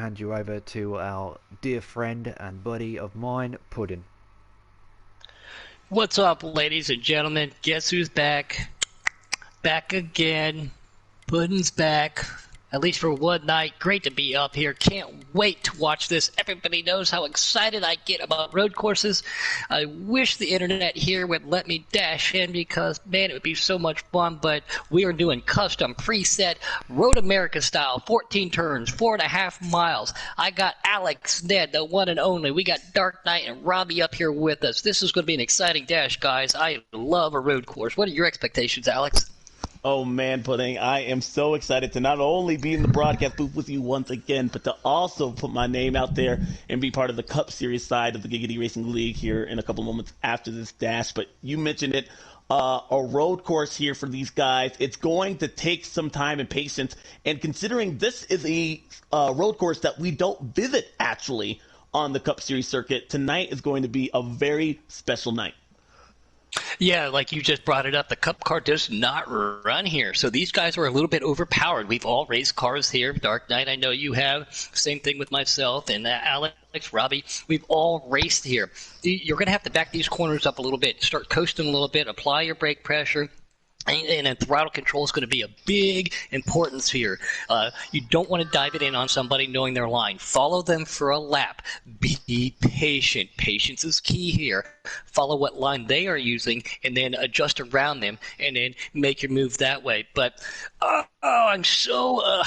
hand you over to our dear friend and buddy of mine, Puddin. What's up, ladies and gentlemen? Guess who's back? Back again. Puddin's back. At least for one night. Great to be up here. Can't wait to watch this. Everybody knows how excited I get about road courses. I wish the internet here would let me dash in because, man, it would be so much fun. But we are doing custom preset Road America style, 14 turns, 4.5 miles. I got Alex Ned, the one and only. We got Dark Knight and Robbie up here with us. This is going to be an exciting dash, guys. I love a road course. What are your expectations, Alex? Oh man, Pudding, I am so excited to not only be in the broadcast booth with you once again, but to also put my name out there and be part of the Cup Series side of the Giggity Racing League here in a couple moments after this dash. But you mentioned it, a road course here for these guys. It's going to take some time and patience, and considering this is a road course that we don't visit actually on the Cup Series circuit, tonight is going to be a very special night. Yeah, like you just brought it up, the Cup car does not run here. So these guys are a little bit overpowered. We've all raced cars here. Dark Knight, I know you have. Same thing with myself and Alex, Robbie. We've all raced here. You're going to have to back these corners up a little bit, start coasting a little bit, apply your brake pressure. And throttle control is going to be a big importance here. You don't want to dive it in on somebody knowing their line. Follow them for a lap. Be patient. Patience is key here. Follow what line they are using and then adjust around them and then make your move that way. But, I'm so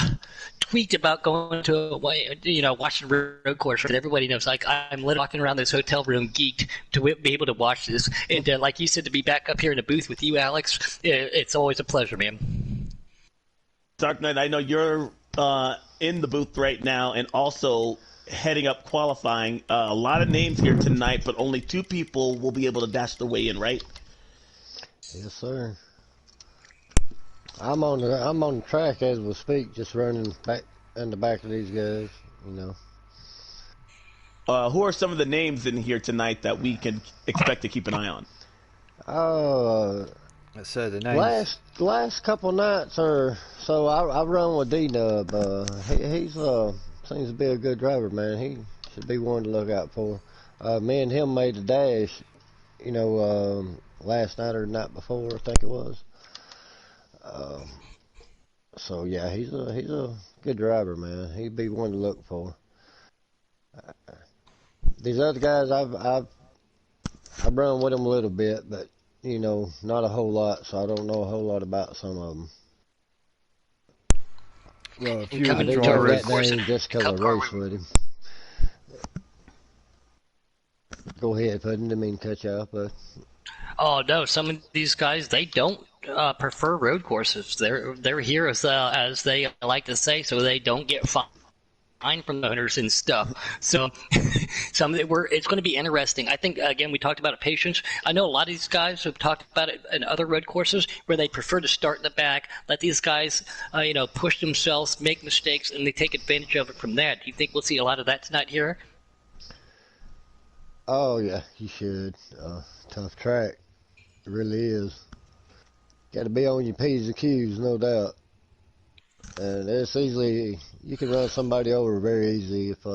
tweaked about going to watching road course. And everybody knows, like, I'm literally walking around this hotel room geeked to be able to watch this. And like you said, to be back up here in the booth with you, Alex, it's always a pleasure, man. Dark Knight, I know you're in the booth right now and also heading up qualifying. A lot of names here tonight, but only 2 people will be able to dash their way in, right? Yes, sir. I'm on the track as we speak, just running back in the back of these guys, you know. Who are some of the names in here tonight that we can expect to keep an eye on? So the names. Last couple nights I run with D-Nub. He's seems to be a good driver, man. He should be one to look out for. Me and him made the dash, last night or the night before, I think it was. So yeah, he's a good driver, man. He'd be one to look for. These other guys, I've run with them a little bit, but not a whole lot, so I don't know a whole lot about some of them. Well, if you I didn't know that name just because I raced with him. Go ahead, Puddin'. Didn't mean to cut you off, but. Oh no, some of these guys, they don't prefer road courses. They're here as they like to say, so they don't get fined from the owners and stuff. So it's going to be interesting. I think again we talked about patience. I know a lot of these guys have talked about it in other road courses where they prefer to start in the back, let these guys push themselves, make mistakes, and they take advantage of it from that. Do you think we'll see a lot of that tonight here? Oh yeah, you should. Tough track. It really is. Got to be on your P's and Q's, no doubt. And it's easily, you can run somebody over very easy if,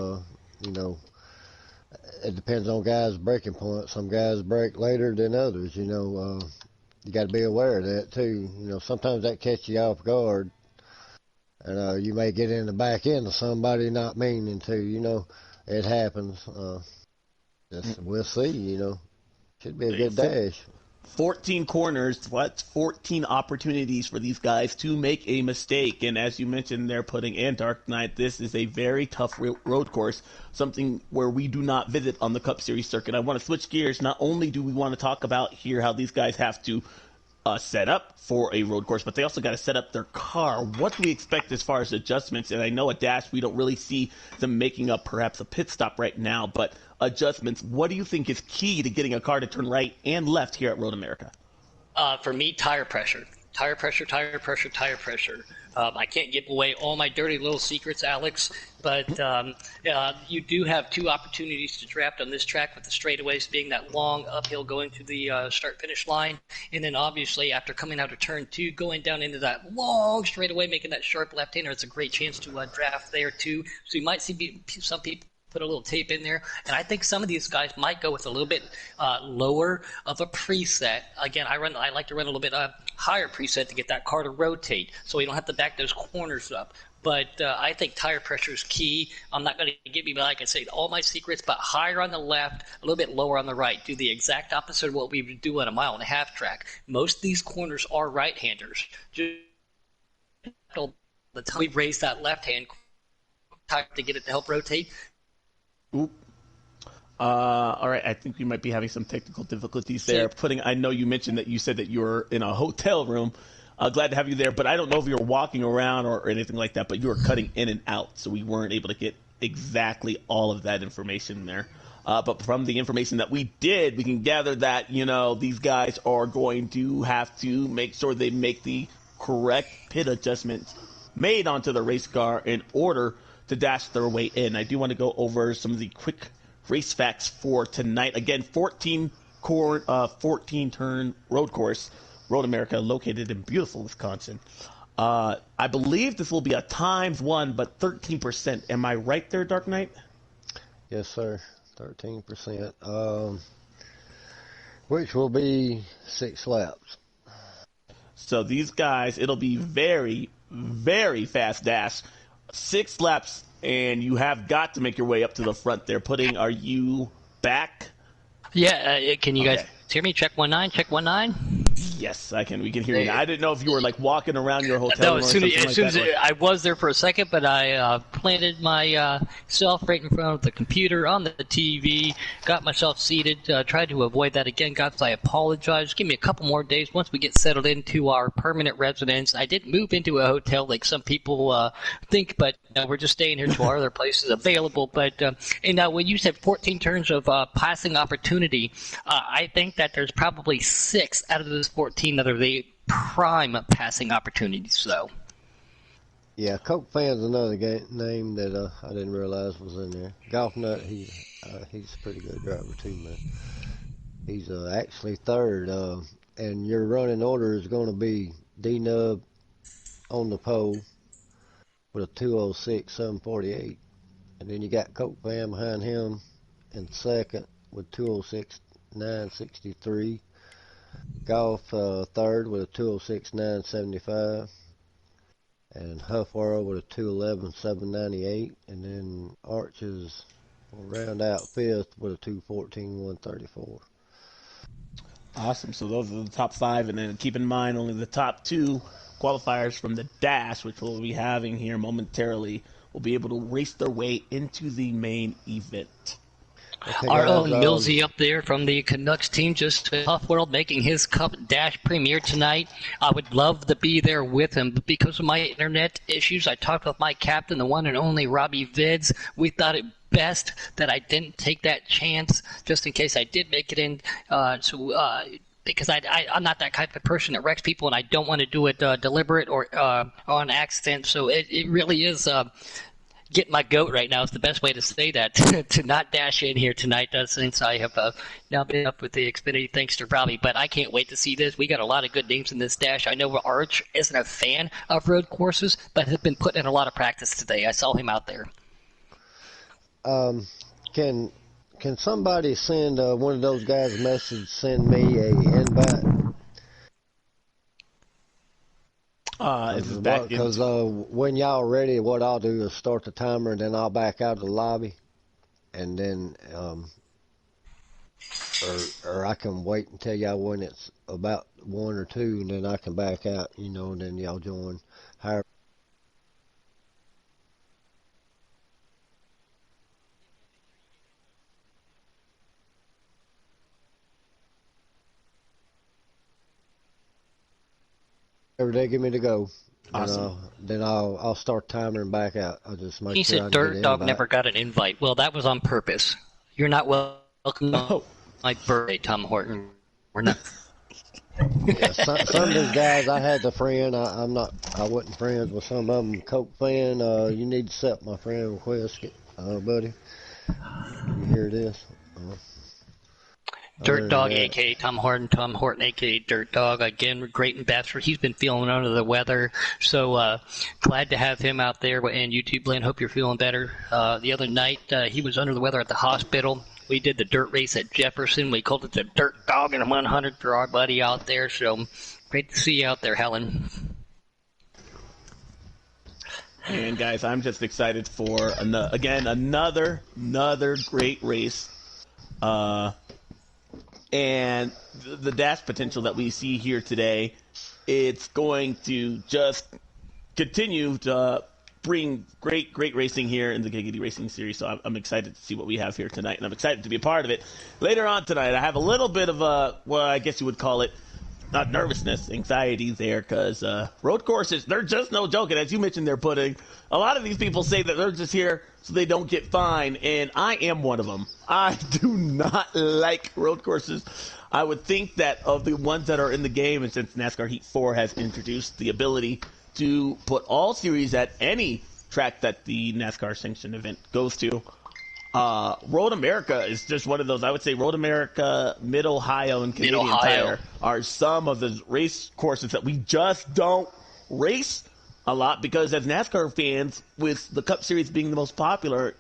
it depends on guys' braking points. Some guys brake later than others, you got to be aware of that too. Sometimes that catches you off guard. And you may get in the back end of somebody not meaning to, it happens. We'll see, Should be a good dash. 14 corners, 14 opportunities for these guys to make a mistake. And as you mentioned there, Pudding and Dark Knight, this is a very tough road course, something where we do not visit on the Cup Series circuit. I want to switch gears. Not only do we want to talk about here how these guys have to set up for a road course, but they also got to set up their car. What do we expect as far as adjustments? And I know at Dash we don't really see them making up perhaps a pit stop right now, but adjustments, what do you think is key to getting a car to turn right and left here at Road America? For me, tire pressure. Tire pressure, tire pressure, tire pressure. I can't give away all my dirty little secrets, Alex, but you do have two opportunities to draft on this track, with the straightaways being that long uphill going to the start-finish line, and then obviously after coming out of turn 2, going down into that long straightaway, making that sharp left-hander. It's a great chance to draft there too. So you might see some people put a little tape in there, and I think some of these guys might go with a little bit lower of a preset. Again, I like to run a little bit higher preset to get that car to rotate, so we don't have to back those corners up. But I think tire pressure is key. I'm not going to give you, like I say, all my secrets, but higher on the left, a little bit lower on the right. Do the exact opposite of what we would do on a 1.5 mile track. Most of these corners are right-handers. Just the time we raise that left hand to get it to help rotate. Oop. All right, I think we might be having some technical difficulties there. I know you mentioned that you said that you were in a hotel room. Glad to have you there, but I don't know if you were walking around or anything like that, but you were cutting in and out, so we weren't able to get exactly all of that information there. But from the information that we did, we can gather that, these guys are going to have to make sure they make the correct pit adjustments made onto the race car in order to dash their way in. I do want to go over some of the quick race facts for tonight. Again, 14-turn road course, Road America, located in beautiful Wisconsin. I believe this will be a ×1, but 13%. Am I right there, Dark Knight? Yes, sir. 13%. Which will be 6 laps. So these guys, it'll be very, very fast dash. 6 laps, and you have got to make your way up to the front there. Are you back? Yeah, can you guys hear me? Check 1-9, check 1-9. Yes, I can. We can hear you now. I didn't know if you were walking around your hotel room. No, as soon as I was there for a second, but I planted myself right in front of the computer on the TV, got myself seated, tried to avoid that again. Guys, I apologize. Give me a couple more days once we get settled into our permanent residence. I didn't move into a hotel like some people think, but we're just staying here to our other places available. But and when you said 14 turns of passing opportunity, I think that there's probably 6 out of those 14 that are the prime passing opportunities, though. Yeah, Coke Fan's another name that I didn't realize was in there. Golf Nut, he's a pretty good driver too, man. He's actually third, and your running order is going to be D-Nub on the pole with a 206.748, and then you got Coke Fan behind him in second with 206.963. Golf third with a 206.975, and Huff World with a 211.798, and then Arches will round out fifth with a 214.134. Awesome. So those are the top 5, and then keep in mind only the top 2 qualifiers from the dash, which we'll be having here momentarily, will be able to race their way into the main event. Our own Millsy up there from the Canucks team, just Huff World making his Cup Dash premiere tonight. I would love to be there with him, but because of my internet issues, I talked with my captain, the one and only Robbie Vids. We thought it best that I didn't take that chance, just in case I did make it in. Because I'm not that type of person that wrecks people, and I don't want to do it deliberate or on accident. So it really is getting my goat right now is the best way to say that, to not dash in here tonight, since I have now been up with the Xfinity thanks to Robbie. But I can't wait to see this. We got a lot of good names in this dash. I know Arch isn't a fan of road courses, but has been putting in a lot of practice today. I saw him out there. Can somebody send one of those guys a message, send me a invite? Because when y'all are ready, what I'll do is start the timer, and then I'll back out of the lobby, and then or I can wait and tell y'all when it's about 1 or 2, and then I can back out, and then y'all join. However. Every day, give me to go. Awesome. Then I'll start timer and back out. I'll just make He sure said Dirt Dog never got an invite. Well, that was on purpose. You're not welcome to my birthday, Tom Horton. We're not. Yeah, some of these guys I had the friend. I wasn't friends with some of them. Coke fan, you need to accept my friend request, buddy. You hear this? Dirt Other than Dog, that, aka Tom Horton, aka Dirt Dog, again, great ambassador. He's been feeling under the weather, so glad to have him out there. And YouTube land, hope you're feeling better. The other night, he was under the weather at the hospital. We did the dirt race at Jefferson. We called it the Dirt Dog and 100 for our buddy out there. So great to see you out there, Helen. And guys, I'm just excited for another great race. And the dash potential that we see here today, it's going to just continue to bring great racing here in the Giggity Racing Series. So I'm excited to see what we have here tonight, and I'm excited to be a part of it. Later on tonight, I have a little bit of I guess you would call it, not nervousness, anxiety there, because road courses, they're just no joke. And as you mentioned there, Pudding, a lot of these people say that they're just here so they don't get fined, and I am one of them. I do not like road courses. I would think that of the ones that are in the game, and since NASCAR Heat 4 has introduced the ability to put all series at any track that the NASCAR sanctioned event goes to, Road America is just one of those. I would say Road America, Mid-Ohio, and Canadian Tire are some of the race courses that we just don't race a lot, because as NASCAR fans, with the Cup Series being the most popular,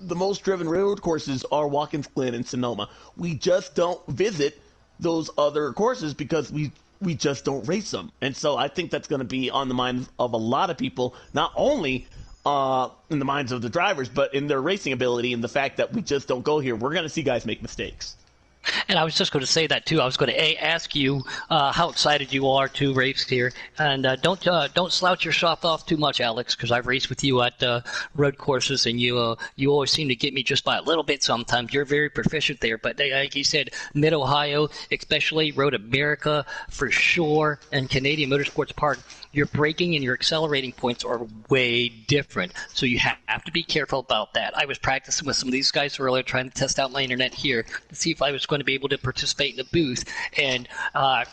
the most driven road courses are Watkins Glen and Sonoma. We just don't visit those other courses because we just don't race them. And so I think that's going to be on the minds of a lot of people, not only in the minds of the drivers, but in their racing ability, and the fact that we just don't go here. We're going to see guys make mistakes. And I was just going to say that too. I was going to ask you how excited you are to race here, and don't slouch yourself off too much, Alex, because I've raced with you at road courses, and you always seem to get me just by a little bit. Sometimes you're very proficient there, but like you said, Mid Ohio, especially Road America for sure, and Canadian Motorsports Park, your braking and your accelerating points are way different. So you have to be careful about that. I was practicing with some of these guys earlier, trying to test out my internet here to see if I was going to be able to participate in the booth. And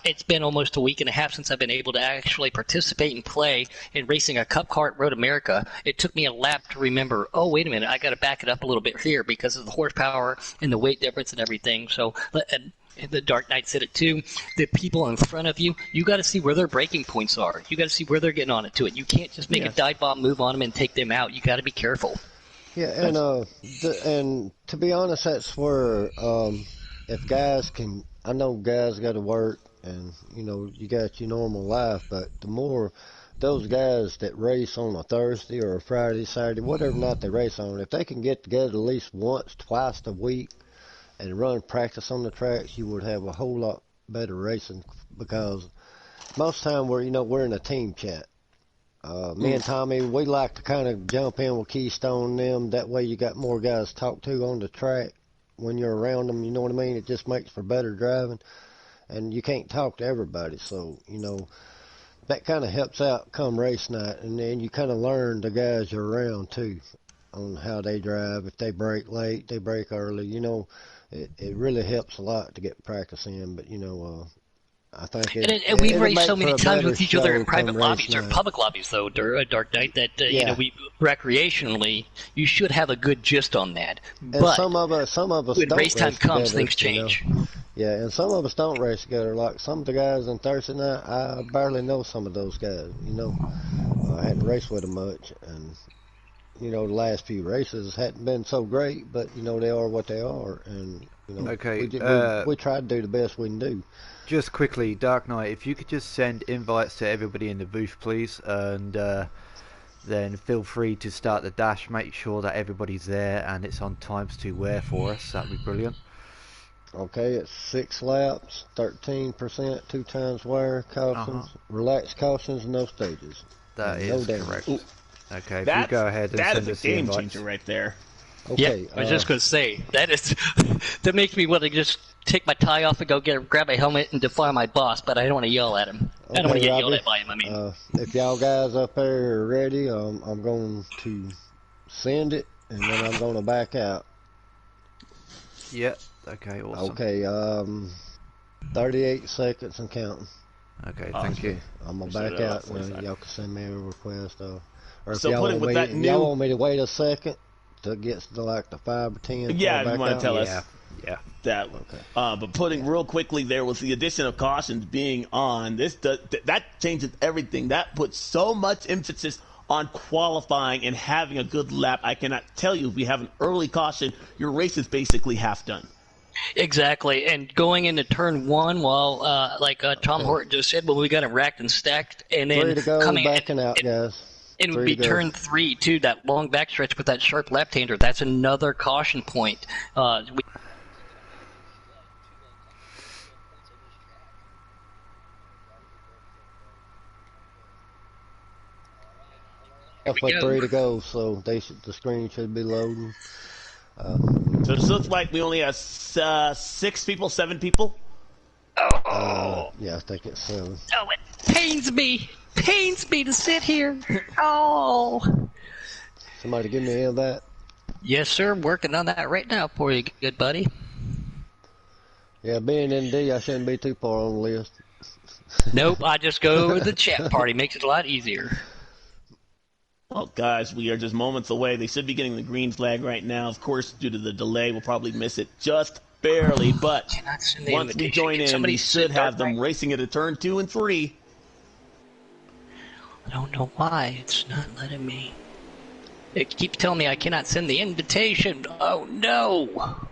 it's been almost a week and a half since I've been able to actually participate and play in racing a Cup car at Road America. It took me a lap to remember, oh, wait a minute, I got to back it up a little bit here because of the horsepower and the weight difference and everything. So, and the Dark Knight said it too. The people in front of you, you got to see where their braking points are. You got to see where they're getting on it to it. You can't just make a dive bomb move on them and take them out. You got to be careful. Yeah, and to be honest, that's where if guys can, I know guys got to work, and you got your normal life, but the more those guys that race on a Thursday or a Friday, Saturday, whatever night they race on, if they can get together at least once, twice a week, and run practice on the tracks, you would have a whole lot better racing, because most time we're in a team chat. Me and Tommy, we like to kind of jump in with Keystone and them. That way you got more guys to talk to on the track when you're around them, you know what I mean? It just makes for better driving, and you can't talk to everybody, so, that kind of helps out come race night, and then you kind of learn the guys you're around, too, on how they drive. If they brake late, they brake early, It really helps a lot to get practice in, but I think and we've raced so many times with each other in private lobbies or public lobbies, though, Dark Knight, that we recreationally, you should have a good gist on that. And but some of us when don't race time comes, together, things change. Yeah, and some of us don't race together. Like some of the guys on Thursday night, I barely know some of those guys. I hadn't raced with them much, and the last few races hadn't been so great, but they are what they are, and Okay, we try to do the best we can do. Just quickly, Dark Knight, if you could just send invites to everybody in the booth, please, and then feel free to start the dash. Make sure that everybody's there and it's on times to wear for us. That'd be brilliant. Okay, it's 6 laps, 13%, 2 times wear, cautions, relaxed cautions, no stages. That is correct. Ooh. Okay, if you go ahead and send us the game invites. changer right there. Okay, Yeah, I was just going to say, that makes me want to just take my tie off and go grab a helmet and defy my boss, but I don't want to yell at him. I don't want to get yelled at by him, I mean. If y'all guys up there are ready, I'm going to send it, and then I'm going to back out. Yeah, okay, awesome. Okay, 38 seconds and counting. Okay, thank you. I'm gonna Appreciate back that, out. 45. Y'all can send me a request, or if So y'all put it want with me, that new- y'all want me to wait a second to get to like the 5 or 10. Yeah, before I if you back want out? to tell us. Yeah. That, but putting real quickly there was the addition of cautions being on. That changes everything. That puts so much emphasis on qualifying and having a good lap. I cannot tell you, if we have an early caution, your race is basically half done. Exactly, and going into turn one, while Tom Horton just said, well, we got them racked and stacked, and then 3 to go, coming backing out, guys. it would 3 be to go. turn 3 too. That long backstretch with that sharp left-hander. That's another caution point. Halfway 3 to go, so the screen should be loading. So it looks like we only have 6 people, 7 people. Yeah, I think it's 7. Oh, it pains me to sit here. Oh. Somebody give me in that. Yes, sir. I'm working on that right now for you, good buddy. Yeah, being ND, I shouldn't be too far on the list. Nope, I just go to the chat party. Makes it a lot easier. Well, guys, we are just moments away. They should be getting the green flag right now. Of course, due to the delay, we'll probably miss it just barely. But Cannot send the once we invitation. join Can in, somebody we should send have them Dark racing into turn 2 and 3. I don't know why it's not letting me. It keeps telling me I cannot send the invitation. Oh no!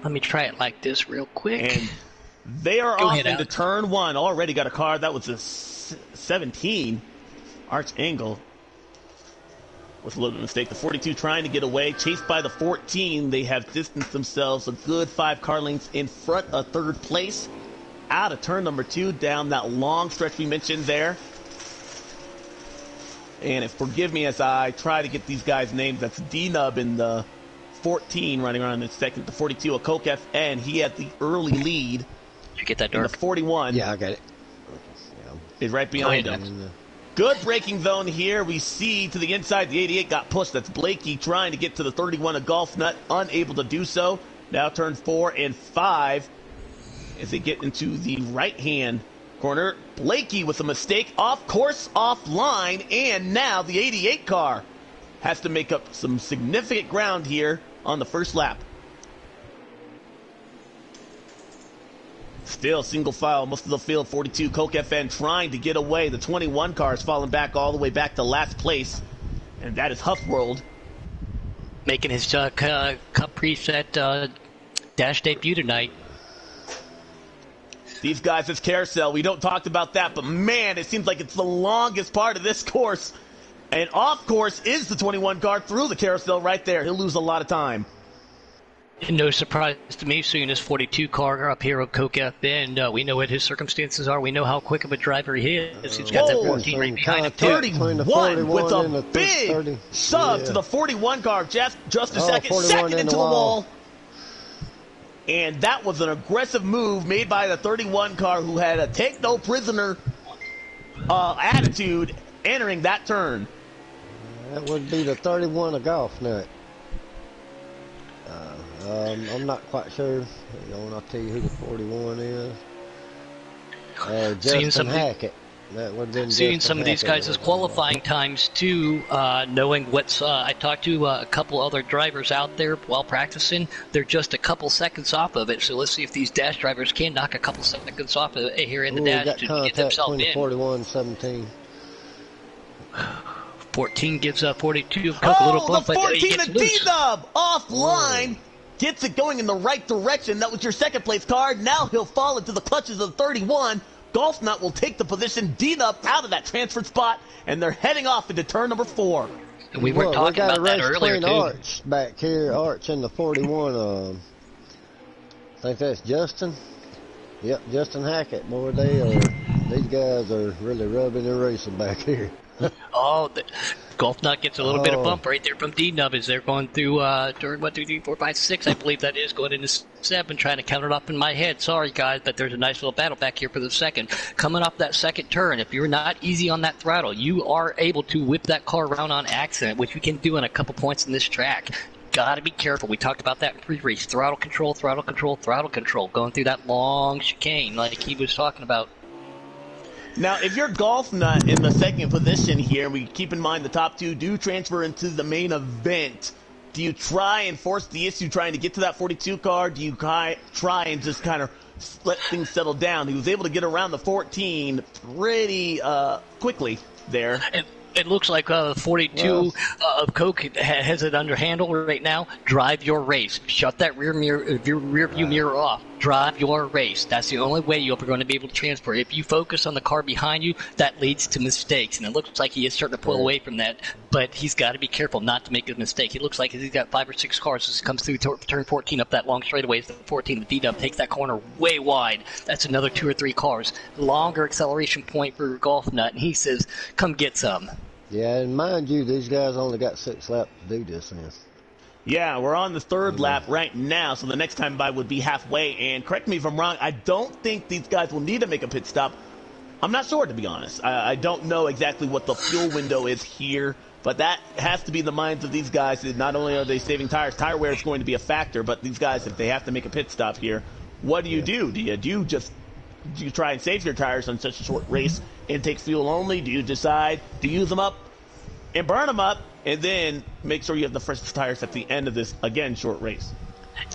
Let me try it like this real quick. And they are Go off ahead, into Alex. turn 1. Already got a car. That was a 17. Arch Angle with a little bit of mistake. The 42 trying to get away. Chased by the 14. They have distanced themselves a good 5 car lengths in front of third place. Out of turn number 2, down that long stretch we mentioned there. And forgive me as I try to get these guys' names. That's D-Nub in the 14 running around in second. The 42, a Coke FN. He had the early lead. Did you get that, And Dark? the 41 Yeah, I got it. is right behind Go ahead, him. Good braking zone here. We see to the inside, the 88 got pushed. That's Blakey trying to get to the 31, a Golf Nut, unable to do so. Now turn 4 and 5 as they get into the right-hand corner. Blakey with a mistake, off course, offline, and now the 88 car has to make up some significant ground here on the first lap. Still single file, most of the field, 42, Coke FN trying to get away. The 21 car is falling back all the way back to last place, and that is Huff World. Making his Cup preset dash debut tonight. These guys, it's carousel. We don't talk about that, but man, it seems like it's the longest part of this course. And off course is the 21 car through the carousel right there. He'll lose a lot of time. No surprise to me, seeing his 42 car up here of Coke FN. We know what his circumstances are. We know how quick of a driver he is. He's got that 14 right behind him, too. 31 with and a the big 30. sub Yeah. to the 41 car. Just a second. 41 Second in into the the wall. wall. And that was an aggressive move made by the 31 car, who had a take no prisoner attitude entering that turn. That would be the 31 of Golf Nut. I'm not quite sure. And I'll tell you who the 41 is. Seeing Justin some- Hackett. That would have been Seeing Justin some of these Hackett. guys' qualifying times too, knowing what's I talked to a couple other drivers out there while practicing. They're just a couple seconds off of it. So let's see if these dash drivers can knock a couple seconds off of it here in the Ooh, dash got to get contact themselves between in. 41 and 17. 14 gives 42 Coke a little bump, the but he 14 gets of loose. D-Dub offline. Gets it going in the right direction. That was your second place car. Now he'll fall into the clutches of the 31. Golf Nut will take the position. D-Dub out of that transfer spot, and they're heading off into turn number 4. And we were Look, talking got about that earlier between too. Arch back here. Arch in the 41. I think that's Justin. Yep, Justin Hackett. Boy, these guys are really rubbing and racing back here. Oh, the Golf Nut gets a little bit of Oh. bump right there from D-Nub as they're going through turn 1, 2, 3, 4, 5, 6. I believe that is going into 7, trying to count it up in my head. Sorry, guys, but there's a nice little battle back here for the second. Coming off that second turn, if you're not easy on that throttle, you are able to whip that car around on accident, which we can do in a couple points in this track. got to be careful. We talked about that in pre-race. Throttle control, throttle control, throttle control. Going through that long chicane like he was talking about. Now, if you're Golf Nut in the second position here, we keep in mind the top two do transfer into the main event. Do you try and force the issue trying to get to that 42 car? Do you try and just kind of let things settle down? He was able to get around the 14 pretty quickly there. It looks like 42 of Coke has it under handle right now. Drive your race. Shut that rear view mirror off. Drive your race. That's the only way you're going to be able to transfer. If you focus on the car behind you, that leads to mistakes. And it looks like he is starting to pull away from that. But he's got to be careful not to make a mistake. He looks like he's got 5 or 6 cars as he comes through turn 14 up that long straightaway. The 14, the D-Dub takes that corner way wide. That's another 2 or 3 cars. Longer acceleration point for Golf Nut. And he says, come get some. Yeah, and mind you, these guys only got 6 laps to do this in. Yeah, we're on the 3rd lap right now, so the next time by would be halfway. And correct me if I'm wrong, I don't think these guys will need to make a pit stop. I'm not sure, to be honest. I don't know exactly what the fuel window is here, but that has to be the minds of these guys. Not only are they saving tires, tire wear is going to be a factor, but these guys, if they have to make a pit stop here, what do you do? Do you try and save your tires on such a short race and take fuel only? Do you decide to use them up and burn them up and then make sure you have the freshest tires at the end of this, again, short race?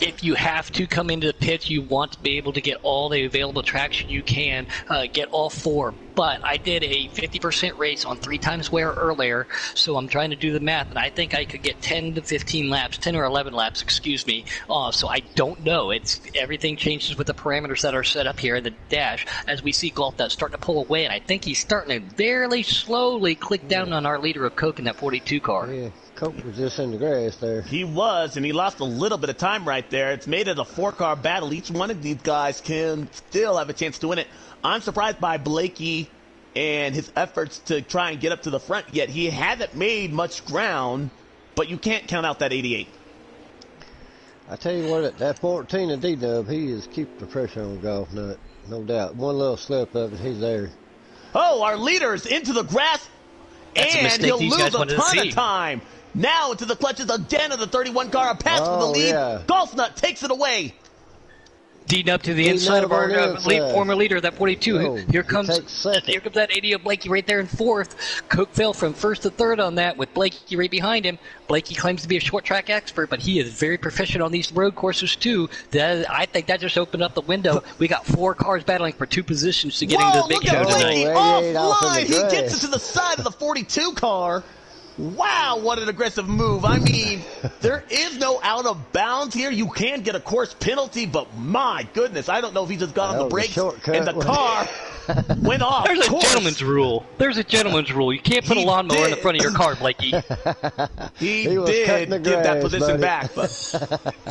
If you have to come into the pits, you want to be able to get all the available traction you can, get all 4. But I did a 50% race on 3 times wear earlier, so I'm trying to do the math, and I think I could get 10 to 15 laps, 10 or 11 laps, excuse me. So I don't know. Everything changes with the parameters that are set up here in the dash as we see Golf Nut starting to pull away, and I think he's starting to very slowly click down on our leader of Coke in that 42 car. Yeah. Coke was just in the grass there. He was, and he lost a little bit of time right there. It's made it a 4-car battle. Each one of these guys can still have a chance to win it. I'm surprised by Blakey and his efforts to try and get up to the front, yet he hasn't made much ground, but you can't count out that 88. I tell you what, that 14 of D-Dub, he is keeping the pressure on Golf Nut, no doubt. One little slip of it, he's there. Oh, our leader's into the grass, and he'll lose a ton of time. Now into the clutches again of the 31 car. A pass for the lead. Yeah. Golf Nut takes it away. D-Dub to the inside of our former leader, that 42. Oh, here comes that 80 of Blakey right there in 4th. Coke fell from 1st to 3rd on that with Blakey right behind him. Blakey claims to be a short track expert, but he is very proficient on these road courses too. I think that just opened up the window. We got 4 cars battling for 2 positions to get into the big show tonight. Offline, he gets it to the side of the 42 car. Wow, what an aggressive move. I mean, there is no out of bounds here. You can get a course penalty, but my goodness, I don't know if he just got on the brakes and the car went off. There's a gentleman's rule. There's a gentleman's rule. You can't put a lawnmower in the front of your car, Blakey. He did give that position back. But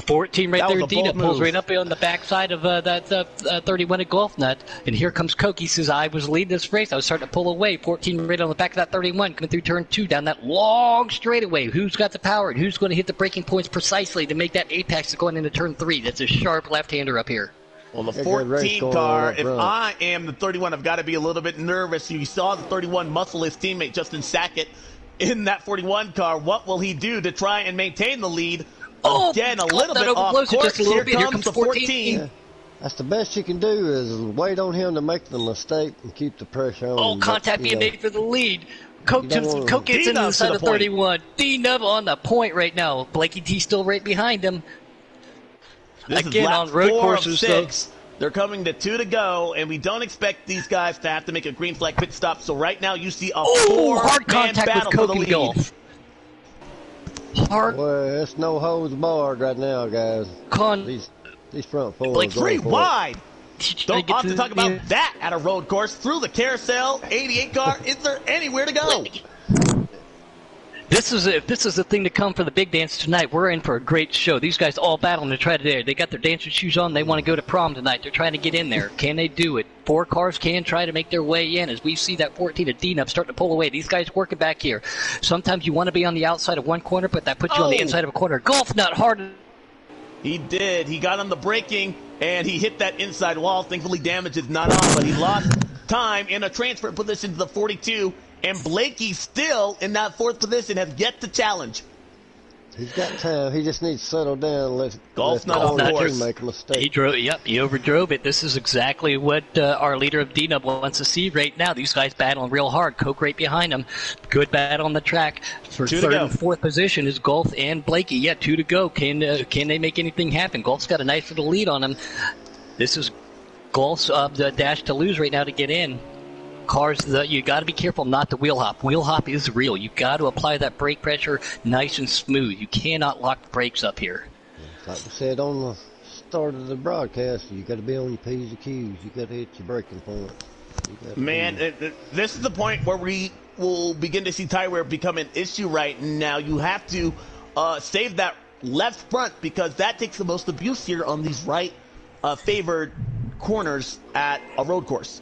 14 right there. Dina pulls right up on the backside of that 31 at Golf Nut. And here comes Coke. He says, I was leading this race. I was starting to pull away. 14 right on the back of that 31, coming through turn 2 down that long straightaway. Who's got the power and who's going to hit the braking points precisely to make that apex going into turn 3? That's a sharp left-hander up here. Well, the 14 car, if I am the 31, I've got to be a little bit nervous. You saw the 31 muscle his teammate Justin Sackett in that 41 car. What will he do to try and maintain the lead? Again, a little bit off course. Here comes the 14. Yeah. That's the best you can do is wait on him to make the mistake and keep the pressure on him. Contact being made for the lead. Coke gets into the side of 31. D-Nub on the point right now. Blakey T still right behind him. This again, on road courses, 6. They're coming to 2 to go, and we don't expect these guys to have to make a green flag pit stop. So right now you see a 4-man battle for the lead. Well, it's no holds barred right now, guys. These front 4. Like 3 wide. Don't often talk about that at a road course. Through the carousel, 88 car. Is there anywhere to go? This is the thing to come for the big dance tonight. We're in for a great show. These guys all battling to try to. They got their dancing shoes on. They want to go to prom tonight. They're trying to get in there. Can they do it? 4 cars can try to make their way in as we see that 14 of D-Nub starting to pull away. These guys working back here. Sometimes you want to be on the outside of one corner, but that puts you on the inside of a corner. Golf Nut hard. He did. He got on the braking, and he hit that inside wall. Thankfully, damage is not on, but he lost time in a transfer position to the 42. And Blakey still in that 4th position has yet to challenge. He's got time. He just needs to settle down and let Golf's the not off corner course. two make a mistake. He overdrove it. This is exactly what our leader of D-Nub wants to see right now. These guys battling real hard. Coke right behind them. Good battle on the track. For third and fourth position is Golf and Blakey. Yeah, 2 to go. Can they make anything happen? Golf's got a nice little lead on him. This is Golf's the dash to lose right now to get in. Cars, you got to be careful not to wheel hop. Wheel hop is real. You got to apply that brake pressure nice and smooth. You cannot lock the brakes up here. Like we said on the start of the broadcast, you got to be on your P's and Q's. You got to hit your braking point. Man, this is the point where we will begin to see tire wear become an issue right now. You have to save that left front because that takes the most abuse here on these right favored corners at a road course.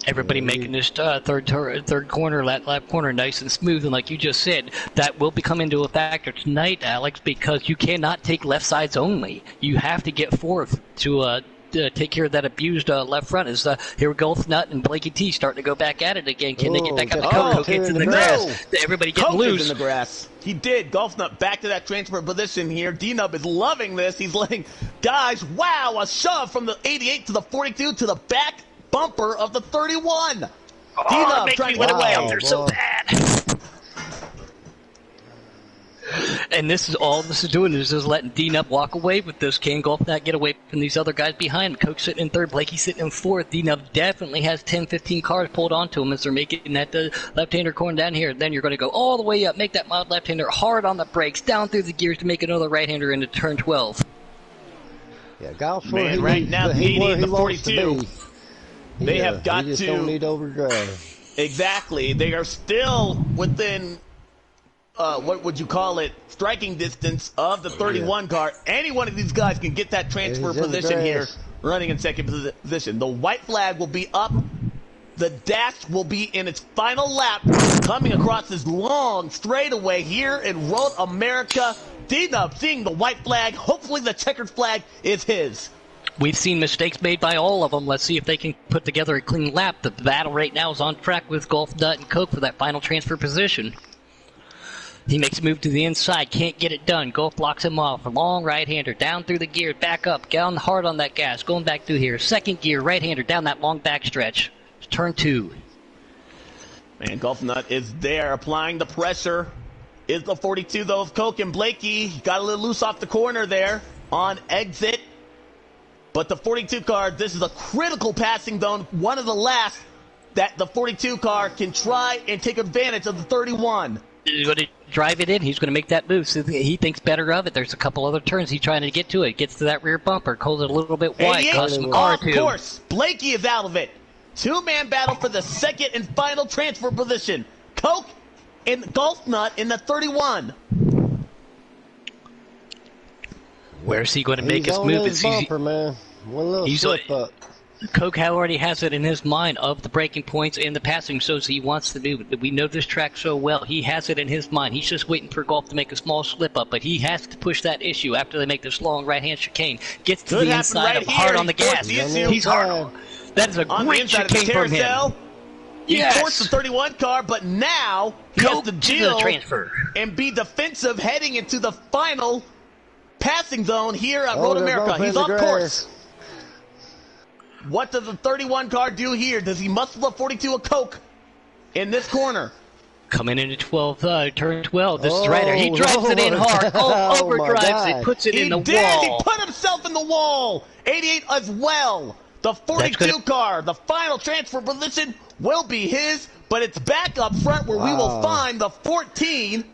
Everybody making this third corner, lap corner, nice and smooth, and like you just said, that will become into a factor tonight, Alex, because you cannot take left sides only. You have to get fourth to take care of that abused left front. Here Golfnut and Blakey T starting to go back at it again. Can they get back on the Coke? Gets in the grass. Everybody getting loose. In the grass. He did. Golfnut back to that transfer position here. D-Nub is loving this. He's letting guys, wow, a shove from the 88 to the 42 to the back bumper of the 31. D-Nub trying to get away. They're so bad. And this is doing is just letting D-Nub walk away with this. Can Golfnut get away from these other guys behind him? Coke sitting in third, Blakey sitting in fourth. D-Nub definitely has 10, 15 cars pulled onto him as they're making that left-hander corner down here. Then you're going to go all the way up, make that mild left-hander hard on the brakes, down through the gears to make another right-hander into turn 12. Yeah, Golf's where he right now, the 80 and the 42. They have got just to. Don't need overdrive. Exactly. They are still within, what would you call it, striking distance of the 31 car. Any one of these guys can get that transfer position here, running in second position. The white flag will be up. The dash will be in its final lap, coming across this long straightaway here in Road America. D-Nub seeing the white flag. Hopefully the checkered flag is his. We've seen mistakes made by all of them. Let's see if they can put together a clean lap. The battle right now is on track with Golfnut and Coke for that final transfer position. He makes a move to the inside, can't get it done. Golf blocks him off. A long right-hander, down through the gear, back up, down hard on that gas, going back through here. Second gear, right-hander, down that long back stretch. Turn 2. Man, Golfnut is there, applying the pressure. Is the 42, though, of Coke and Blakey. Got a little loose off the corner there on exit. But the 42 car, this is a critical passing zone, one of the last that the 42 car can try and take advantage of the 31. He's going to drive it in. He's going to make that move. So he thinks better of it. There's a couple other turns he's trying to get to it. Gets to that rear bumper, calls it a little bit wide, costs him car of too. Course, Blakey is out of it. Two-man battle for the second and final transfer position. Coke and Golfnut in the 31. Where's he going to make his move? His bumper, man. One little slip up. Coke already has it in his mind of the braking points and the passing shows he wants to do. We know this track so well. He has it in his mind. He's just waiting for Golf to make a small slip up, but he has to push that issue after they make this long right-hand chicane. Gets to the inside of hard on the gas. He's hard. That is a great chicane from him. He forced the 31 car, but now he has to deal transfer and be defensive heading into the final passing zone here at Road America. He's off course. What does the 31 car do here? Does he muscle the 42 of Coke in this corner? Coming into 12, turn 12. This is right there. He drives it in hard. Overdrives it, puts it in the wall. He put himself in the wall. 88 as well. The 42 car, the final transfer position will be his, but it's back up front where we will find the 14.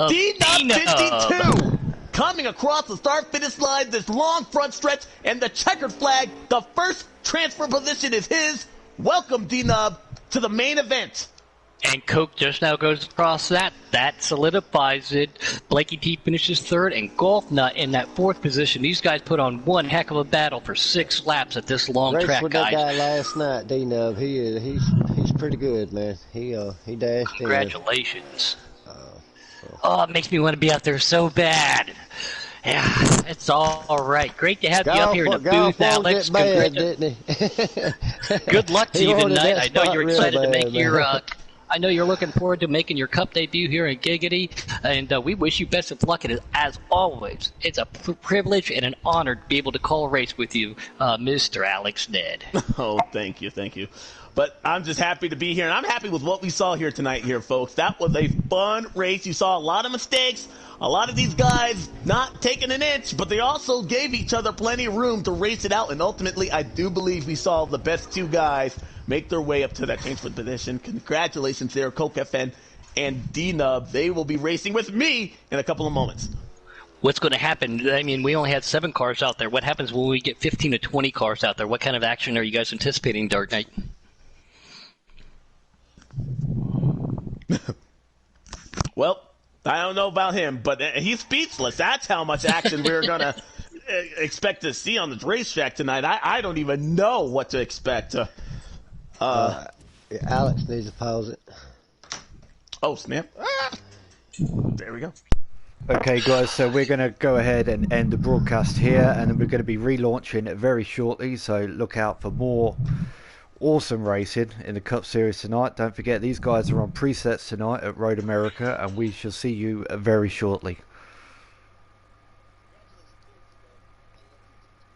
D-Nub 52. Coming across the start-finish line, this long front stretch, and the checkered flag. The first transfer position is his. Welcome, D-Nub, to the main event. And Coke just now goes across that. That solidifies it. Blakey T finishes third, and Golfnut in that fourth position. These guys put on one heck of a battle for 6 laps at this long track, with guys. That guy last night, D-Nub. He's pretty good, man. He dashed in. Congratulations. Oh, it makes me want to be out there so bad. Yeah, it's all right. Great to have you up here in the booth, Alex. Bad, didn't he? Good luck to you tonight. I know you're excited to make your. I know you're looking forward to making your Cup debut here in Giggity, and we wish you best of luck. And as always, it's a privilege and an honor to be able to call a race with you, Mr. Alex Ned. Oh, thank you. But I'm just happy to be here, and I'm happy with what we saw here tonight here, folks. That was a fun race. You saw a lot of mistakes, a lot of these guys not taking an inch, but they also gave each other plenty of room to race it out, and ultimately I do believe we saw the best two guys make their way up to that championship position. Congratulations there, Coke FN and D-Nub. They will be racing with me in a couple of moments. What's going to happen? I mean, we only had 7 cars out there. What happens when we get 15 to 20 cars out there? What kind of action are you guys anticipating, Dark Knight? Well, I don't know about him, but he's speechless. That's how much action we're going to expect to see on the racetrack tonight. I don't even know what to expect. Alex needs to pause it. Oh, snap. There we go. Okay, guys, so we're going to go ahead and end the broadcast here, and then we're going to be relaunching it very shortly, so look out for more awesome racing in the Cup Series tonight. Don't forget, these guys are on presets tonight at Road America, and we shall see you very shortly.